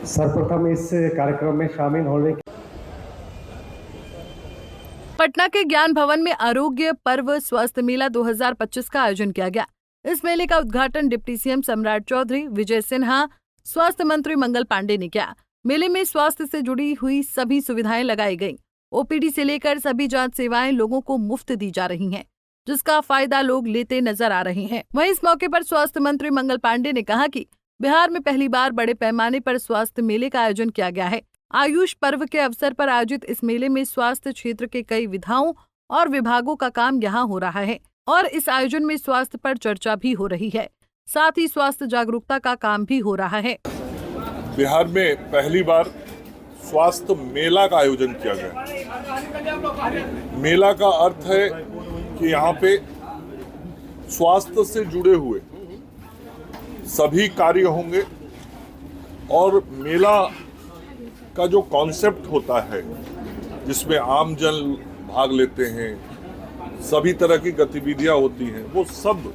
सर्वप्रथम इस कार्यक्रम में शामिल होने पटना के ज्ञान भवन में आरोग्य पर्व स्वास्थ्य मेला 2025 का आयोजन किया गया। इस मेले का उद्घाटन डिप्टी सीएम सम्राट चौधरी, विजय सिन्हा, स्वास्थ्य मंत्री मंगल पांडे ने किया। मेले में स्वास्थ्य से जुड़ी हुई सभी सुविधाएं लगाई गईं। ओपीडी से लेकर सभी जांच सेवाएं लोगों को मुफ्त दी जा रही हैं, जिसका फायदा लोग लेते नजर आ रहे हैं। वहीं इस मौके पर स्वास्थ्य मंत्री मंगल पांडे ने कहा कि बिहार में पहली बार बड़े पैमाने पर स्वास्थ्य मेले का आयोजन किया गया है। आयुष पर्व के अवसर पर आयोजित इस मेले में स्वास्थ्य क्षेत्र के कई विधाओं और विभागों का काम यहां हो रहा है और इस आयोजन में स्वास्थ्य पर चर्चा भी हो रही है। साथ ही स्वास्थ्य जागरूकता का काम भी हो रहा है। बिहार में पहली बार स्वास्थ्य मेला का आयोजन किया गया। मेला का अर्थ है कि यहाँ पे स्वास्थ्य से जुड़े हुए सभी कार्य होंगे और मेला का जो कॉन्सेप्ट होता है जिसमें आम जन भाग लेते हैं, सभी तरह की गतिविधियां होती हैं, वो सब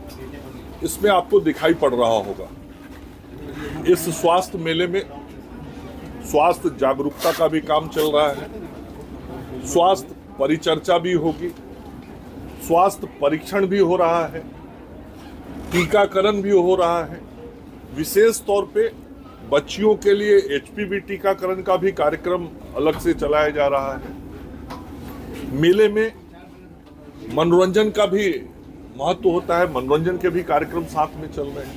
इसमें आपको दिखाई पड़ रहा होगा। इस स्वास्थ्य मेले में स्वास्थ्य जागरूकता का भी काम चल रहा है, स्वास्थ्य परिचर्चा भी होगी, स्वास्थ्य परीक्षण भी हो रहा है, टीकाकरण भी हो रहा है। विशेष तौर पे बच्चियों के लिए एचपीवी टीकाकरण का भी कार्यक्रम अलग से चलाया जा रहा है। मेले में मनोरंजन का भी महत्व होता है, मनोरंजन के भी कार्यक्रम साथ में चल रहे हैं।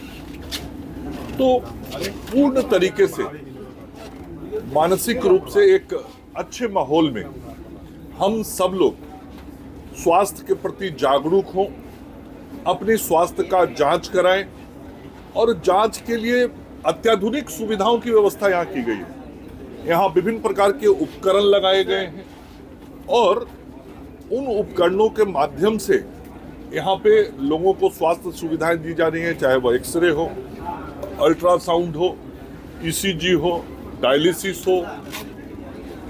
तो पूर्ण तरीके से मानसिक रूप से एक अच्छे माहौल में हम सब लोग स्वास्थ्य के प्रति जागरूक हों, अपने स्वास्थ्य का जांच कराएं और जांच के लिए अत्याधुनिक सुविधाओं की व्यवस्था यहाँ की गई है। यहाँ विभिन्न प्रकार के उपकरण लगाए गए हैं और उन उपकरणों के माध्यम से यहाँ पे लोगों को स्वास्थ्य सुविधाएं दी जा रही हैं, चाहे वह एक्सरे हो, अल्ट्रासाउंड हो, ईसीजी हो, डायलिसिस हो,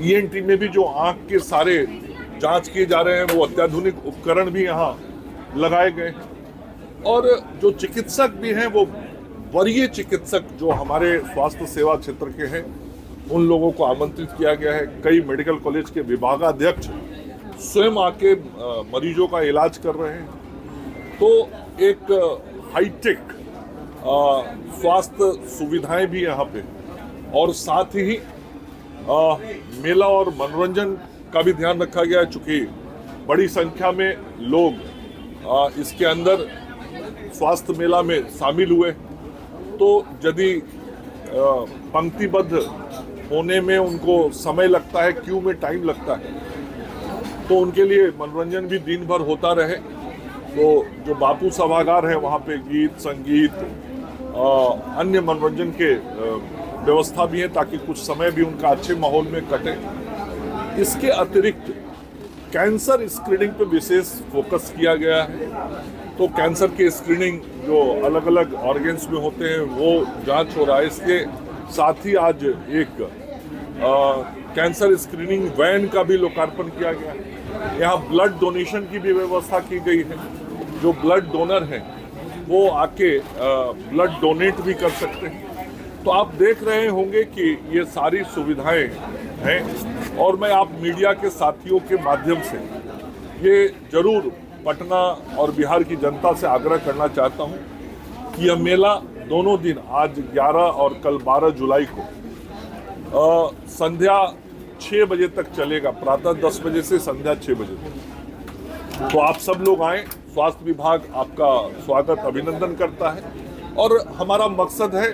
ईएनटी में भी जो आंख के सारे जांच किए जा रहे हैं वो अत्याधुनिक उपकरण भी यहाँ लगाए गए हैं। और जो चिकित्सक भी हैं वो वरीय चिकित्सक जो हमारे स्वास्थ्य सेवा क्षेत्र के हैं उन लोगों को आमंत्रित किया गया है। कई मेडिकल कॉलेज के विभागाध्यक्ष स्वयं आके मरीजों का इलाज कर रहे हैं। तो एक हाईटेक स्वास्थ्य सुविधाएं भी यहाँ पे और साथ ही मेला और मनोरंजन का भी ध्यान रखा गया है। चूंकि बड़ी संख्या में लोग इसके अंदर स्वास्थ्य मेला में शामिल हुए तो यदि पंक्तिबद्ध होने में उनको समय लगता है, क्यू में टाइम लगता है, तो उनके लिए मनोरंजन भी दिन भर होता रहे। तो जो बापू सभागार है वहाँ पे गीत संगीत अन्य मनोरंजन के व्यवस्था भी है ताकि कुछ समय भी उनका अच्छे माहौल में कटे। इसके अतिरिक्त कैंसर स्क्रीनिंग पे विशेष फोकस किया गया है। तो कैंसर के स्क्रीनिंग जो अलग अलग ऑर्गन्स में होते हैं वो जांच हो रहा है। इसके साथ ही आज एक कैंसर स्क्रीनिंग वैन का भी लोकार्पण किया गया है। यहाँ ब्लड डोनेशन की भी व्यवस्था की गई है। जो ब्लड डोनर हैं वो आके ब्लड डोनेट भी कर सकते हैं। तो आप देख रहे होंगे कि ये सारी सुविधाएं हैं और मैं आप मीडिया के साथियों के माध्यम से ये जरूर पटना और बिहार की जनता से आग्रह करना चाहता हूं कि यह मेला दोनों दिन आज 11 और कल 12 जुलाई को संध्या 6 बजे तक चलेगा, प्रातः 10 बजे से संध्या 6 बजे तक। तो आप सब लोग आएं, स्वास्थ्य विभाग आपका स्वागत अभिनंदन करता है और हमारा मकसद है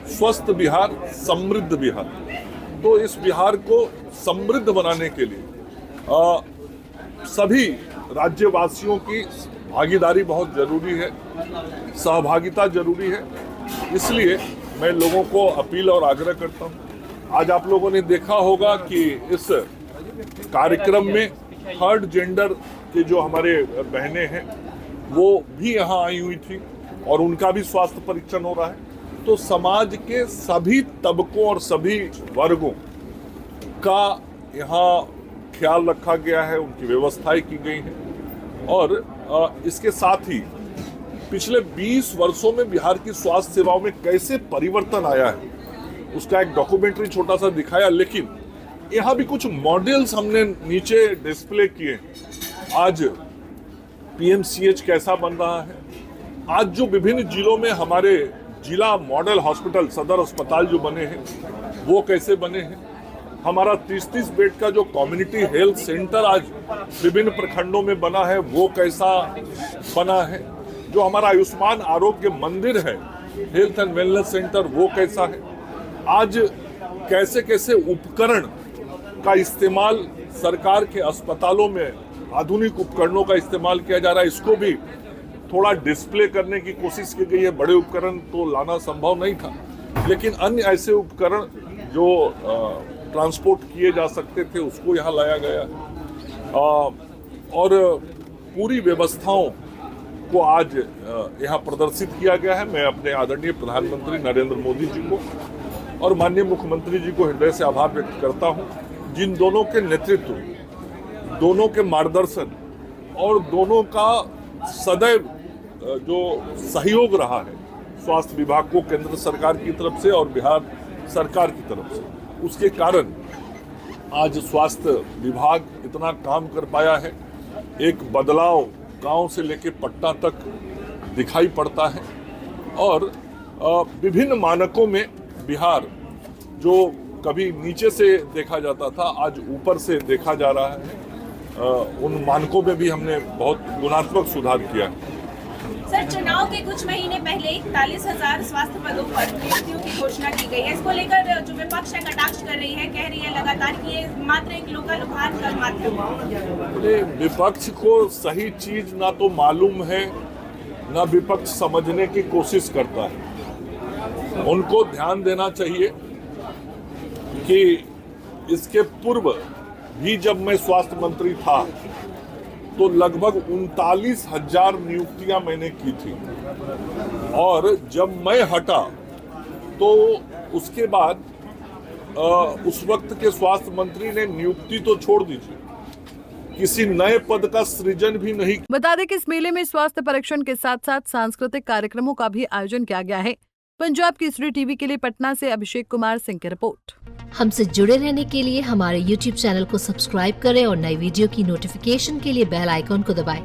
स्वस्थ बिहार, समृद्ध बिहार। तो इस बिहार को समृद्ध बनाने के लिए सभी राज्यवासियों की भागीदारी बहुत जरूरी है, सहभागिता जरूरी है। इसलिए मैं लोगों को अपील और आग्रह करता हूं। आज आप लोगों ने देखा होगा कि इस कार्यक्रम में थर्ड जेंडर के जो हमारे बहनें हैं वो भी यहाँ आई हुई थी और उनका भी स्वास्थ्य परीक्षण हो रहा है। तो समाज के सभी तबकों और सभी वर्गों का यहाँ ख्याल रखा गया है, उनकी व्यवस्थाएं की गई हैं। और इसके साथ ही पिछले 20 वर्षों में बिहार की स्वास्थ्य सेवाओं में कैसे परिवर्तन आया है, उसका एक डॉक्यूमेंट्री छोटा सा दिखाया। लेकिन यहाँ भी कुछ मॉडल्स हमने नीचे डिस्प्ले किए। आज पीएमसीएच कैसा बन रहा है, आज जो विभिन्न जिलों में हमारे जिला मॉडल हॉस्पिटल, सदर अस्पताल जो बने हैं वो कैसे बने हैं, हमारा 30-30 बेड का जो कम्युनिटी हेल्थ सेंटर आज विभिन्न प्रखंडों में बना है वो कैसा बना है, जो हमारा आयुष्मान आरोग्य मंदिर है, हेल्थ एंड वेलनेस सेंटर, वो कैसा है। आज कैसे कैसे उपकरण का इस्तेमाल सरकार के अस्पतालों में, आधुनिक उपकरणों का इस्तेमाल किया जा रहा है, इसको भी थोड़ा डिस्प्ले करने की कोशिश की गई है। बड़े उपकरण तो लाना संभव नहीं था, लेकिन अन्य ऐसे उपकरण जो ट्रांसपोर्ट किए जा सकते थे उसको यहाँ लाया गया है। और पूरी व्यवस्थाओं को आज यहाँ प्रदर्शित किया गया है। मैं अपने आदरणीय प्रधानमंत्री नरेंद्र मोदी जी को और माननीय मुख्यमंत्री जी को हृदय से आभार व्यक्त करता हूँ, जिन दोनों के नेतृत्व, दोनों के मार्गदर्शन और दोनों का सदैव जो सहयोग रहा है स्वास्थ्य विभाग को केंद्र सरकार की तरफ से और बिहार सरकार की तरफ से, उसके कारण आज स्वास्थ्य विभाग इतना काम कर पाया है। एक बदलाव गांव से लेकर पटना तक दिखाई पड़ता है और विभिन्न मानकों में बिहार जो कभी नीचे से देखा जाता था आज ऊपर से देखा जा रहा है। उन मानकों में भी हमने बहुत गुणात्मक सुधार किया है। सर, चुनाव के कुछ महीने पहले 41,000 स्वास्थ्य पदों पर नियुक्तियों की घोषणा की गई है। इसको लेकर जो विपक्ष है कटाक्ष कर रही है, कह रही है लगातार कि ये मात्र एक लोकल उभार का माध्यम है। विपक्ष को सही चीज ना तो मालूम है, ना विपक्ष समझने की कोशिश करता है। उनको ध्यान देना चाहिए कि इसके पूर्व भी जब मैं स्वास्थ्य मंत्री था तो लगभग 39,000 नियुक्तियां मैंने की थी, और जब मैं हटा तो उसके बाद उस वक्त के स्वास्थ्य मंत्री ने नियुक्ति तो छोड़ दीजिए, किसी नए पद का सृजन भी नहीं। बता दें कि इस मेले में स्वास्थ्य परीक्षण के साथ साथ सांस्कृतिक कार्यक्रमों का भी आयोजन किया गया है। पंजाब केसरी टीवी के लिए पटना से अभिषेक कुमार सिंह की रिपोर्ट। हमसे जुड़े रहने के लिए हमारे YouTube चैनल को सब्सक्राइब करें और नई वीडियो की नोटिफिकेशन के लिए बेल आइकॉन को दबाएं।